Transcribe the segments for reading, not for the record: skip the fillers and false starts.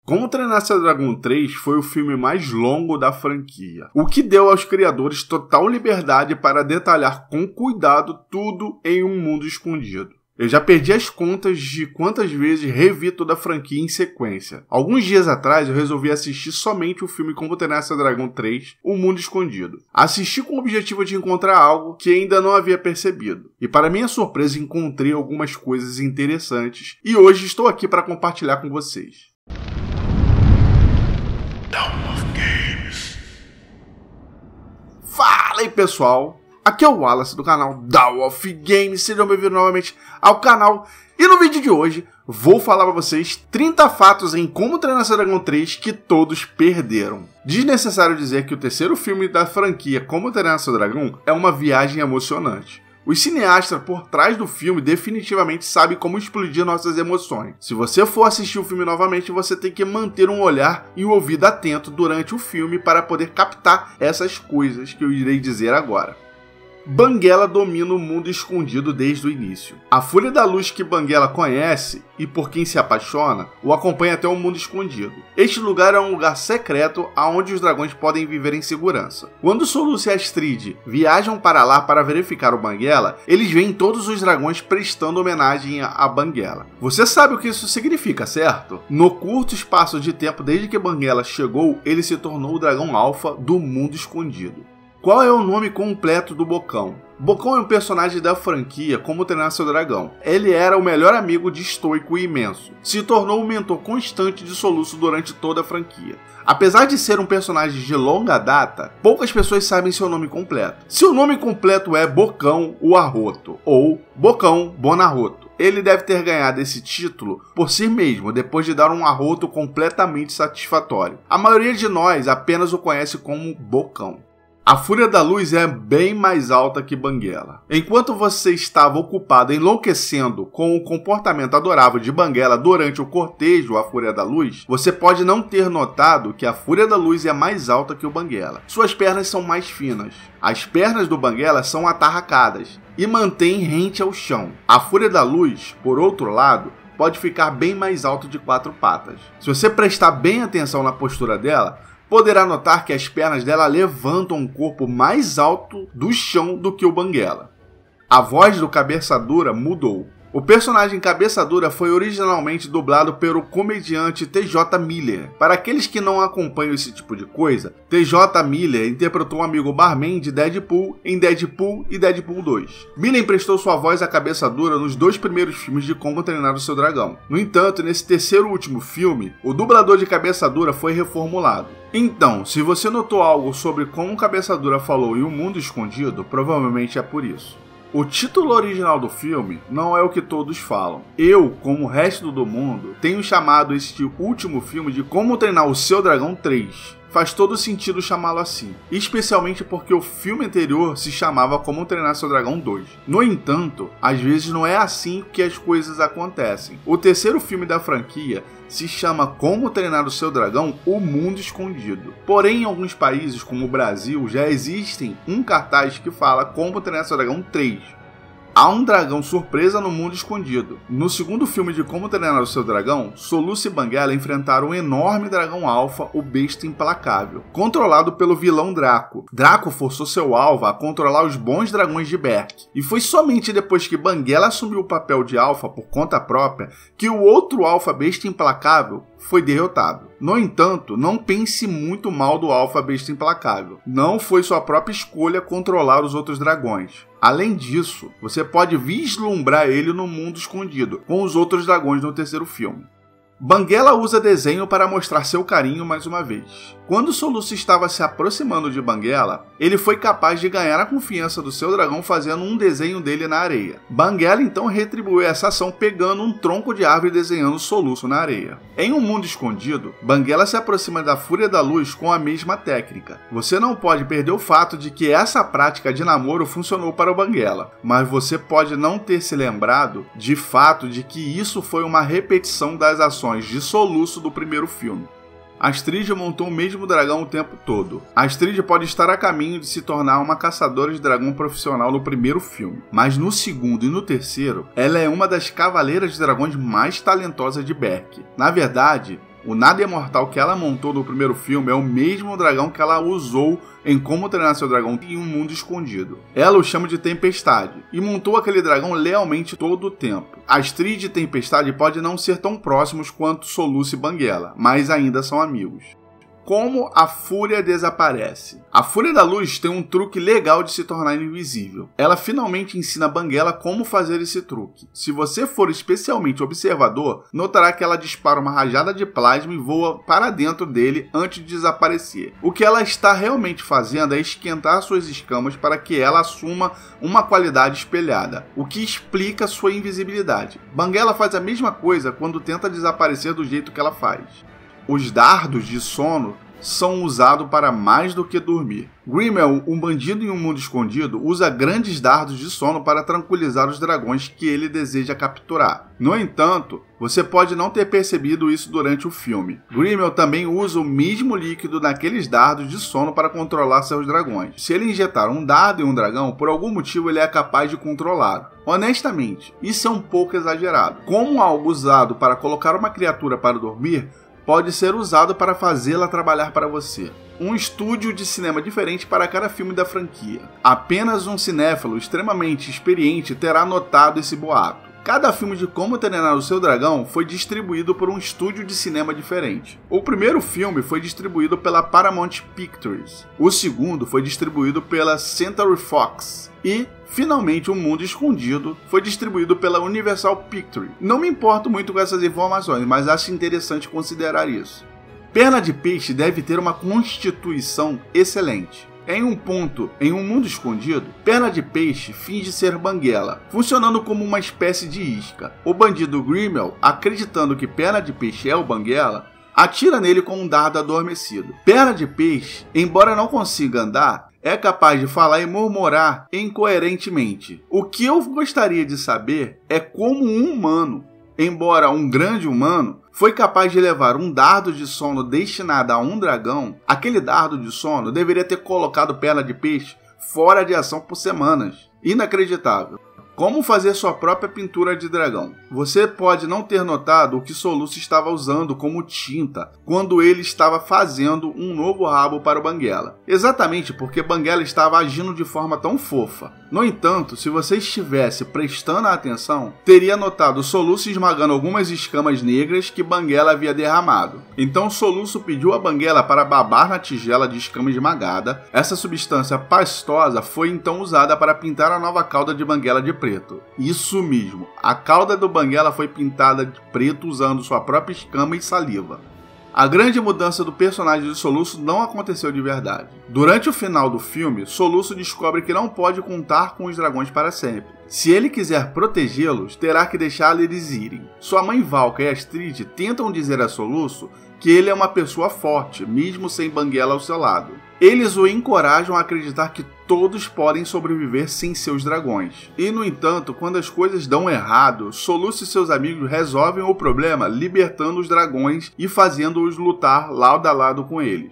Como Treinar Seu Dragão 3 foi o filme mais longo da franquia, o que deu aos criadores total liberdade para detalhar com cuidado tudo em um mundo escondido. Eu já perdi as contas de quantas vezes revi toda a franquia em sequência. Alguns dias atrás eu resolvi assistir somente o filme Como Treinar Seu Dragão 3, O Mundo Escondido. Assisti com o objetivo de encontrar algo que ainda não havia percebido. E para minha surpresa encontrei algumas coisas interessantes e hoje estou aqui para compartilhar com vocês. Fala aí pessoal, aqui é o Wallace do canal Dawn of Games, sejam bem-vindos novamente ao canal. E no vídeo de hoje vou falar para vocês 30 fatos em Como Treinar Seu Dragão 3 que todos perderam. Desnecessário dizer que o terceiro filme da franquia Como Treinar Seu Dragão é uma viagem emocionante. Os cineastas por trás do filme definitivamente sabem como explodir nossas emoções. Se você for assistir o filme novamente, você tem que manter um olhar e um ouvido atento durante o filme para poder captar essas coisas que eu irei dizer agora. Banguela domina o mundo escondido desde o início. A Fúria da Luz que Banguela conhece e por quem se apaixona, o acompanha até o mundo escondido. Este lugar é um lugar secreto onde os dragões podem viver em segurança. Quando Soluço e Astrid viajam para lá para verificar o Banguela, eles veem todos os dragões prestando homenagem a Banguela. Você sabe o que isso significa, certo? No curto espaço de tempo desde que Banguela chegou, ele se tornou o dragão alfa do mundo escondido. Qual é o nome completo do Bocão? Bocão é um personagem da franquia Como Treinar Seu Dragão. Ele era o melhor amigo de Stoico e Imenso. Se tornou o mentor constante de Soluço durante toda a franquia. Apesar de ser um personagem de longa data, poucas pessoas sabem seu nome completo. Seu nome completo é Bocão o Arroto, ou Bocão Bonarroto. Ele deve ter ganhado esse título por si mesmo, depois de dar um arroto completamente satisfatório. A maioria de nós apenas o conhece como Bocão. A Fúria da Luz é bem mais alta que Banguela. Enquanto você estava ocupado enlouquecendo com o comportamento adorável de Banguela durante o cortejo à Fúria da Luz, você pode não ter notado que a Fúria da Luz é mais alta que o Banguela. Suas pernas são mais finas. As pernas do Banguela são atarracadas e mantêm rente ao chão. A Fúria da Luz, por outro lado, pode ficar bem mais alto de 4 patas. Se você prestar bem atenção na postura dela, poderá notar que as pernas dela levantam um corpo mais alto do chão do que o Banguela. A voz do Cabeça Dura mudou. O personagem Cabeça Dura foi originalmente dublado pelo comediante T.J. Miller. Para aqueles que não acompanham esse tipo de coisa, T.J. Miller interpretou um amigo barman de Deadpool em Deadpool e Deadpool 2. Miller emprestou sua voz à Cabeça Dura nos 2 primeiros filmes de Como Treinar o Seu Dragão. No entanto, nesse terceiro e último filme, o dublador de Cabeça Dura foi reformulado. Então, se você notou algo sobre como Cabeça Dura falou em Um Mundo Escondido, provavelmente é por isso. O título original do filme não é o que todos falam. Eu, como o resto do mundo, tenho chamado este último filme de Como Treinar o Seu Dragão 3. Faz todo sentido chamá-lo assim, especialmente porque o filme anterior se chamava Como Treinar Seu Dragão 2. No entanto, às vezes não é assim que as coisas acontecem. O terceiro filme da franquia se chama Como Treinar o Seu Dragão, O Mundo Escondido. Porém, em alguns países, como o Brasil, já existem um cartaz que fala Como Treinar Seu Dragão 3. Há um dragão surpresa no mundo escondido. No segundo filme de Como Treinar o Seu Dragão, Soluço e Banguela enfrentaram um enorme dragão alfa, o Besta Implacável, controlado pelo vilão Draco. Draco forçou seu alvo a controlar os bons dragões de Berk. E foi somente depois que Banguela assumiu o papel de alfa por conta própria que o outro alfa Besta Implacável foi derrotado. No entanto, não pense muito mal do Alfa Besta Implacável. Não foi sua própria escolha controlar os outros dragões. Além disso, você pode vislumbrar ele no mundo escondido, com os outros dragões no terceiro filme. Banguela usa desenho para mostrar seu carinho mais uma vez. Quando Soluço estava se aproximando de Banguela, ele foi capaz de ganhar a confiança do seu dragão fazendo um desenho dele na areia. Banguela então retribuiu essa ação pegando um tronco de árvore e desenhando Soluço na areia. Em Um Mundo Escondido, Banguela se aproxima da Fúria da Luz com a mesma técnica. Você não pode perder o fato de que essa prática de namoro funcionou para o Banguela, mas você pode não ter se lembrado de fato de que isso foi uma repetição das ações de Soluço do primeiro filme. Astrid montou o mesmo dragão o tempo todo. Astrid pode estar a caminho de se tornar uma caçadora de dragão profissional no primeiro filme, mas no segundo e no terceiro, ela é uma das cavaleiras de dragões mais talentosas de Berk. Na verdade, O nada imortal que ela montou no primeiro filme é o mesmo dragão que ela usou em Como Treinar Seu Dragão em Um Mundo Escondido. Ela o chama de Tempestade e montou aquele dragão lealmente todo o tempo. Astrid e Tempestade podem não ser tão próximos quanto Soluço e Banguela, mas ainda são amigos. Como a Fúria desaparece? A Fúria da Luz tem um truque legal de se tornar invisível. Ela finalmente ensina a Banguela como fazer esse truque. Se você for especialmente observador, notará que ela dispara uma rajada de plasma e voa para dentro dele antes de desaparecer. O que ela está realmente fazendo é esquentar suas escamas para que ela assuma uma qualidade espelhada, o que explica sua invisibilidade. Banguela faz a mesma coisa quando tenta desaparecer do jeito que ela faz. Os dardos de sono são usados para mais do que dormir. Grimmel, um bandido em Um Mundo Escondido, usa grandes dardos de sono para tranquilizar os dragões que ele deseja capturar. No entanto, você pode não ter percebido isso durante o filme. Grimmel também usa o mesmo líquido naqueles dardos de sono para controlar seus dragões. Se ele injetar um dardo em um dragão, por algum motivo ele é capaz de controlá-lo. Honestamente, isso é um pouco exagerado. Como algo usado para colocar uma criatura para dormir, pode ser usado para fazê-la trabalhar para você. Um estúdio de cinema diferente para cada filme da franquia. Apenas um cinéfilo extremamente experiente terá notado esse boato. Cada filme de Como Treinar o Seu Dragão foi distribuído por um estúdio de cinema diferente. O primeiro filme foi distribuído pela Paramount Pictures. O segundo foi distribuído pela Century Fox. E, finalmente, O Mundo Escondido foi distribuído pela Universal Pictures. Não me importo muito com essas informações, mas acho interessante considerar isso. Perna de Peixe deve ter uma constituição excelente. Em um ponto, em Um Mundo Escondido, Perna de Peixe finge ser Banguela, funcionando como uma espécie de isca. O bandido Grimmel, acreditando que Perna de Peixe é o Banguela, atira nele com um dardo adormecido. Perna de Peixe, embora não consiga andar, é capaz de falar e murmurar incoerentemente. O que eu gostaria de saber é como um humano, embora um grande humano, foi capaz de levar um dardo de sono destinado a um dragão. Aquele dardo de sono deveria ter colocado Perna de Peixe fora de ação por semanas. Inacreditável. Como fazer sua própria pintura de dragão? Você pode não ter notado o que Soluço estava usando como tinta quando ele estava fazendo um novo rabo para o Banguela. Exatamente porque Banguela estava agindo de forma tão fofa. No entanto, se você estivesse prestando atenção, teria notado Soluço esmagando algumas escamas negras que Banguela havia derramado. Então Soluço pediu a Banguela para babar na tigela de escama esmagada. Essa substância pastosa foi então usada para pintar a nova cauda de Banguela de preto. Isso mesmo, a cauda do Banguela foi pintada de preto usando sua própria escama e saliva. A grande mudança do personagem de Soluço não aconteceu de verdade. Durante o final do filme, Soluço descobre que não pode contar com os dragões para sempre. Se ele quiser protegê-los, terá que deixar eles irem. Sua mãe Valka e Astrid tentam dizer a Soluço que ele é uma pessoa forte, mesmo sem Banguela ao seu lado. Eles o encorajam a acreditar que todos podem sobreviver sem seus dragões. E, no entanto, quando as coisas dão errado, Soluço e seus amigos resolvem o problema libertando os dragões e fazendo-os lutar lado a lado com eles.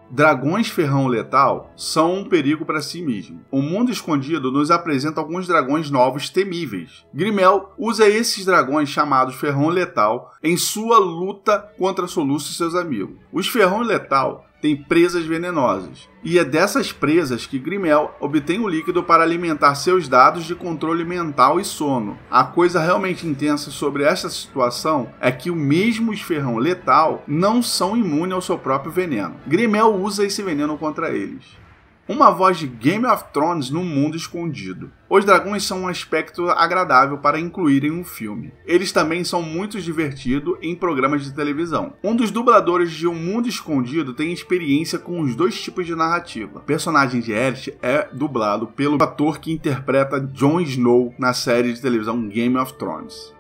Dragões ferrão letal são um perigo para si mesmo. O Mundo Escondido nos apresenta alguns dragões novos temíveis. Grimmel usa esses dragões chamados ferrão letal em sua luta contra Soluço e seus amigos. Os ferrão letal têm presas venenosas, e é dessas presas que Grimmel obtém o líquido para alimentar seus dados de controle mental e sono. A coisa realmente intensa sobre esta situação é que o mesmo ferrão letal não são imunes ao seu próprio veneno. Grimmel usa esse veneno contra eles. Uma voz de Game of Thrones no Mundo Escondido. Os dragões são um aspecto agradável para incluir em um filme. Eles também são muito divertidos em programas de televisão. Um dos dubladores de Um Mundo Escondido tem experiência com os dois tipos de narrativa. O personagem de Aerys é dublado pelo ator que interpreta Jon Snow na série de televisão Game of Thrones.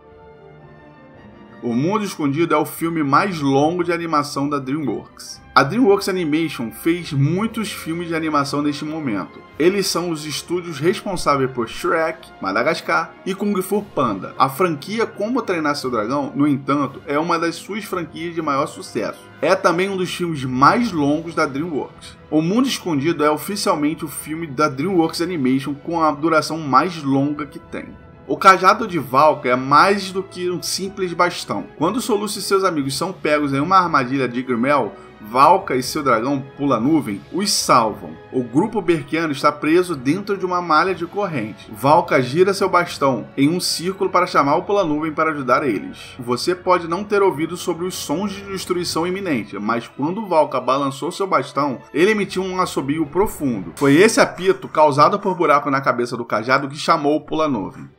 O Mundo Escondido é o filme mais longo de animação da DreamWorks. A DreamWorks Animation fez muitos filmes de animação neste momento. Eles são os estúdios responsáveis por Shrek, Madagascar e Kung Fu Panda. A franquia Como Treinar Seu Dragão, no entanto, é uma das suas franquias de maior sucesso. É também um dos filmes mais longos da DreamWorks. O Mundo Escondido é oficialmente o filme da DreamWorks Animation com a duração mais longa que tem. O cajado de Valka é mais do que um simples bastão. Quando Soluço e seus amigos são pegos em uma armadilha de Grimel, Valka e seu dragão Pula-Nuvem os salvam. O grupo berkiano está preso dentro de uma malha de corrente. Valka gira seu bastão em um círculo para chamar o Pula-Nuvem para ajudar eles. Você pode não ter ouvido sobre os sons de destruição iminente, mas quando Valka balançou seu bastão, ele emitiu um assobio profundo. Foi esse apito, causado por buraco na cabeça do cajado, que chamou o Pula-Nuvem.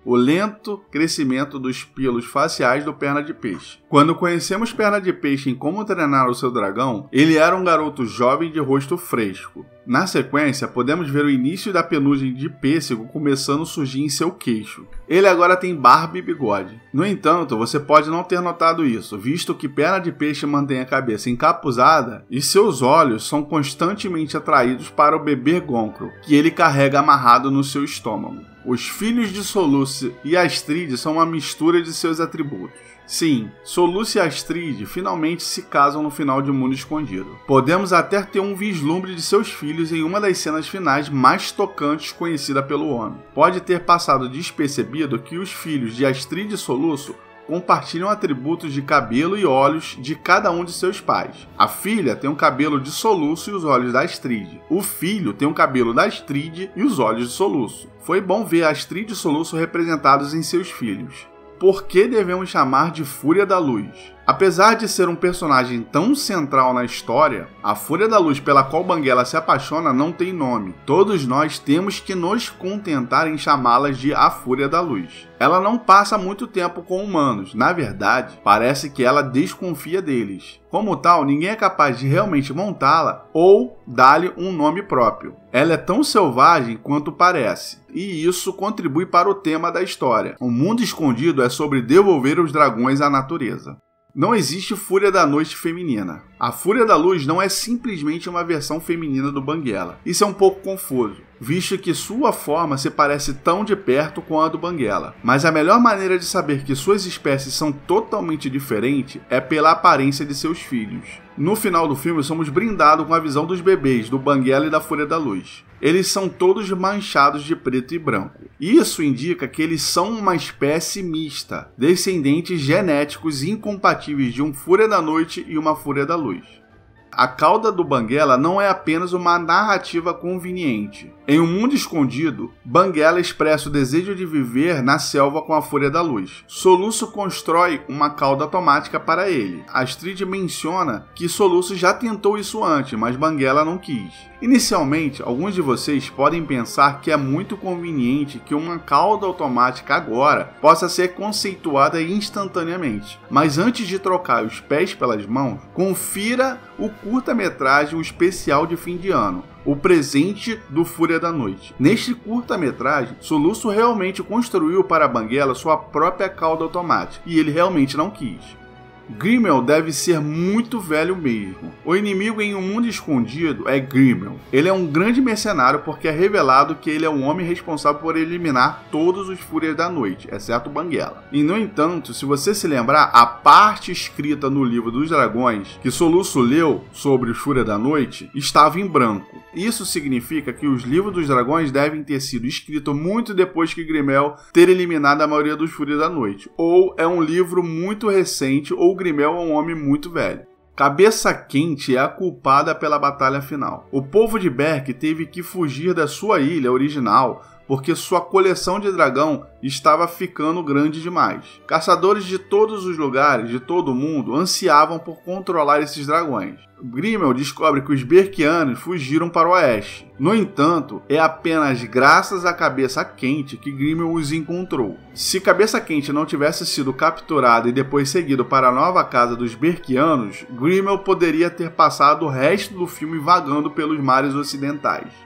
O lento crescimento dos pelos faciais do Perna de Peixe. Quando conhecemos Perna de Peixe em Como Treinar o Seu Dragão, ele era um garoto jovem de rosto fresco. Na sequência, podemos ver o início da penugem de pêssego começando a surgir em seu queixo. Ele agora tem barba e bigode. No entanto, você pode não ter notado isso, visto que Perna de Peixe mantém a cabeça encapuzada e seus olhos são constantemente atraídos para o bebê Gonkril, que ele carrega amarrado no seu estômago. Os filhos de Soluço e Astrid são uma mistura de seus atributos. Sim, Soluço e Astrid finalmente se casam no final de Mundo Escondido. Podemos até ter um vislumbre de seus filhos em uma das cenas finais mais tocantes conhecida pelo homem. Pode ter passado despercebido que os filhos de Astrid e Soluço compartilham atributos de cabelo e olhos de cada um de seus pais. A filha tem o cabelo de Soluço e os olhos da Astrid. O filho tem o cabelo da Astrid e os olhos de Soluço. Foi bom ver a Astrid e Soluço representados em seus filhos. Por que devemos chamar de Fúria da Luz? Apesar de ser um personagem tão central na história, a Fúria da Luz pela qual Banguela se apaixona não tem nome. Todos nós temos que nos contentar em chamá-las de a Fúria da Luz. Ela não passa muito tempo com humanos, na verdade, parece que ela desconfia deles. Como tal, ninguém é capaz de realmente montá-la ou dar-lhe um nome próprio. Ela é tão selvagem quanto parece, e isso contribui para o tema da história. O Mundo Escondido é sobre devolver os dragões à natureza. Não existe Fúria da Noite feminina. A Fúria da Luz não é simplesmente uma versão feminina do Banguela. Isso é um pouco confuso, visto que sua forma se parece tão de perto com a do Banguela. Mas a melhor maneira de saber que suas espécies são totalmente diferentes é pela aparência de seus filhos. No final do filme, somos brindados com a visão dos bebês do Banguela e da Fúria da Luz. Eles são todos manchados de preto e branco. Isso indica que eles são uma espécie mista, descendentes genéticos incompatíveis de um Fúria da Noite e uma Fúria da Luz. A cauda do Banguela não é apenas uma narrativa conveniente. Em Um Mundo Escondido, Banguela expressa o desejo de viver na selva com a Fúria da Luz. Soluço constrói uma cauda automática para ele. Astrid menciona que Soluço já tentou isso antes, mas Banguela não quis. Inicialmente, alguns de vocês podem pensar que é muito conveniente que uma cauda automática agora possa ser conceituada instantaneamente. Mas antes de trocar os pés pelas mãos, confira o curta-metragem O Especial de Fim de Ano, O Presente do Fúria da Noite. Neste curta-metragem, Soluço realmente construiu para Banguela sua própria cauda automática, e ele realmente não quis. Grimel deve ser muito velho mesmo. O inimigo em Um Mundo Escondido é Grimel. Ele é um grande mercenário porque é revelado que ele é o homem responsável por eliminar todos os Fúrias da Noite, exceto Banguela. E no entanto, se você se lembrar, a parte escrita no livro dos dragões que Soluço leu sobre os Fúrias da Noite estava em branco. Isso significa que os livros dos dragões devem ter sido escritos muito depois que Grimel ter eliminado a maioria dos Fúrias da Noite. Ou é um livro muito recente, ou Grimel é um homem muito velho. Cabeça Quente é a culpada pela batalha final. O povo de Berk teve que fugir da sua ilha original porque sua coleção de dragão estava ficando grande demais. Caçadores de todos os lugares, de todo o mundo, ansiavam por controlar esses dragões. Grimel descobre que os berkianos fugiram para o oeste. No entanto, é apenas graças à Cabeça Quente que Grimel os encontrou. Se Cabeça Quente não tivesse sido capturado e depois seguido para a nova casa dos berkianos, Grimel poderia ter passado o resto do filme vagando pelos mares ocidentais.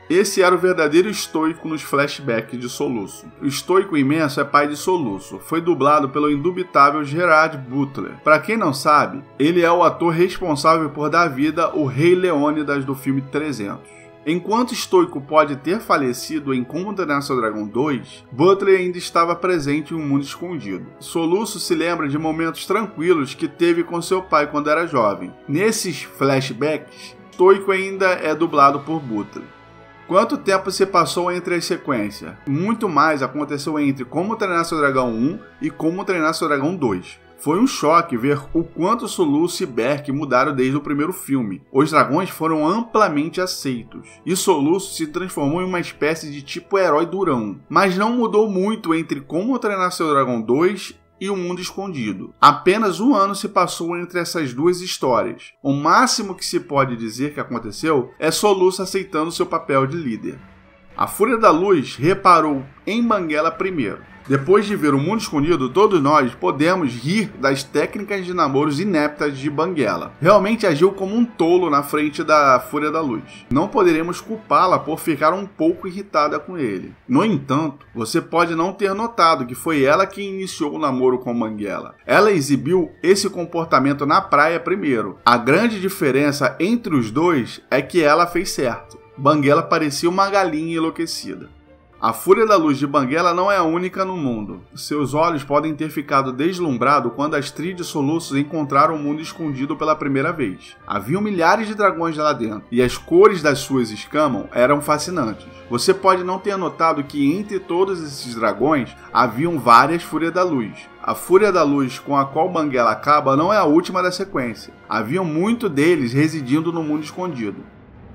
Esse era o verdadeiro estoico nos flashbacks de Soluço. O estoico imenso é pai de Soluço. Foi dublado pelo indubitável Gerard Butler. Para quem não sabe, ele é o ator responsável por dar vida ao Rei Leônidas do filme 300. Enquanto Estoico pode ter falecido em Como Treinar Seu Dragão 2, Butler ainda estava presente em Um Mundo Escondido. Soluço se lembra de momentos tranquilos que teve com seu pai quando era jovem. Nesses flashbacks, Estoico ainda é dublado por Butler. Quanto tempo se passou entre as sequências? Muito mais aconteceu entre Como Treinar Seu Dragão 1 e Como Treinar Seu Dragão 2. Foi um choque ver o quanto Soluço e Berk mudaram desde o primeiro filme. Os dragões foram amplamente aceitos, e Soluço se transformou em uma espécie de tipo herói durão. Mas não mudou muito entre Como Treinar Seu Dragão 2 e O Mundo Escondido. Apenas um ano se passou entre essas duas histórias. O máximo que se pode dizer que aconteceu é Soluço aceitando seu papel de líder. A Fúria da Luz reparou em Banguela primeiro. Depois de ver O Mundo Escondido, todos nós podemos rir das técnicas de namoros ineptas de Banguela. Realmente agiu como um tolo na frente da Fúria da Luz. Não poderemos culpá-la por ficar um pouco irritada com ele. No entanto, você pode não ter notado que foi ela que iniciou o namoro com Banguela. Ela exibiu esse comportamento na praia primeiro. A grande diferença entre os dois é que ela fez certo. Banguela parecia uma galinha enlouquecida. A Fúria da Luz de Banguela não é a única no mundo. Seus olhos podem ter ficado deslumbrados quando Astrid e Soluço encontraram o Mundo Escondido pela primeira vez. Haviam milhares de dragões lá dentro, e as cores das suas escamas eram fascinantes. Você pode não ter notado que entre todos esses dragões haviam várias Fúrias da Luz. A Fúria da Luz com a qual Banguela acaba não é a última da sequência. Haviam muitos deles residindo no Mundo Escondido.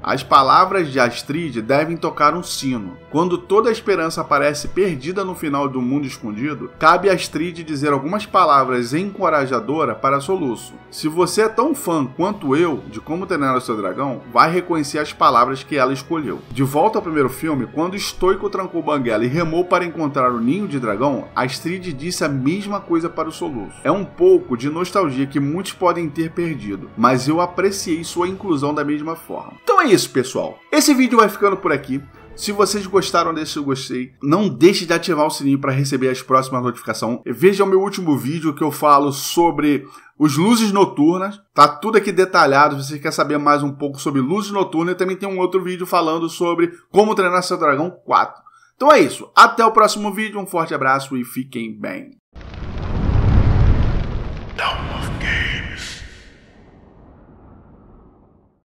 As palavras de Astrid devem tocar um sino. Quando toda a esperança parece perdida no final do Mundo Escondido, cabe a Astrid dizer algumas palavras encorajadoras para Soluço. Se você é tão fã quanto eu de Como Treinar o Seu Dragão, vai reconhecer as palavras que ela escolheu. De volta ao primeiro filme, quando Stoico trancou Banguela e remou para encontrar o Ninho de Dragão, Astrid disse a mesma coisa para o Soluço. É um pouco de nostalgia que muitos podem ter perdido, mas eu apreciei sua inclusão da mesma forma. Então é isso, pessoal. Esse vídeo vai ficando por aqui. Se vocês gostaram desse gostei, não deixe de ativar o sininho para receber as próximas notificações. Veja o meu último vídeo que eu falo sobre os Luzes Noturnas. Tá tudo aqui detalhado. Se você quer saber mais um pouco sobre Luzes Noturnas, também tem um outro vídeo falando sobre Como Treinar Seu Dragão 4. Então é isso. Até o próximo vídeo. Um forte abraço e fiquem bem.